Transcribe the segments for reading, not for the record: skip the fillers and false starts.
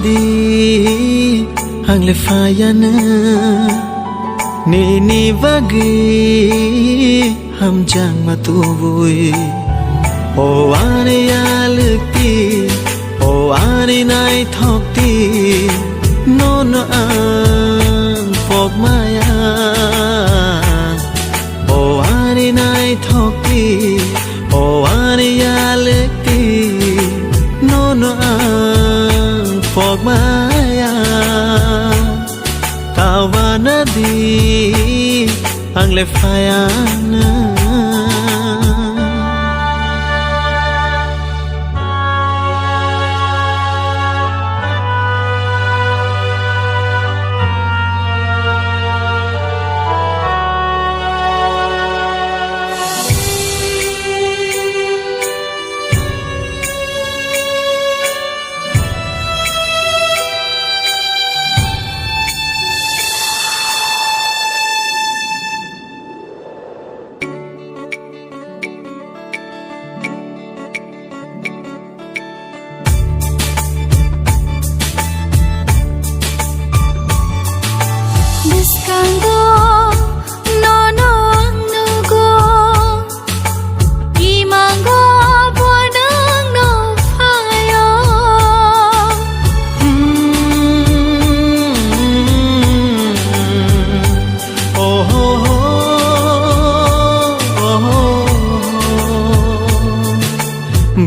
di ang le fayana ni vagi ham jang matubui o ane alukti o ane nai thokti no no ang pok maya o ane nai thokti o ane alukti no no ang pok maya tawana di ang le fayana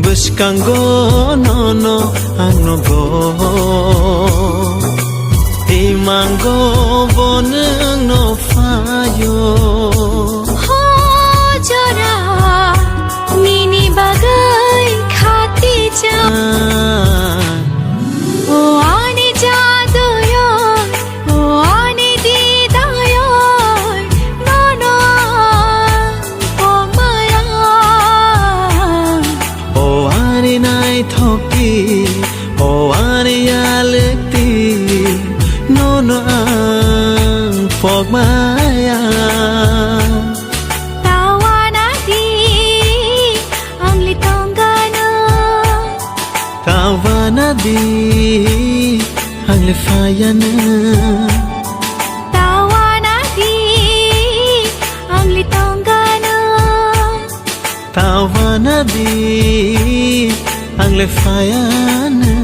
Buscanggo no angno go Imango boneng no fayo ho jora nini bagai khati ja o ani jadoyo o ani didayo no no pomaya o ani nai thokti o ani alekti no no ang pok maya tawana di ang litonggana tawana di ang le fayana tawana di ang litonggana tawana di ang le fayana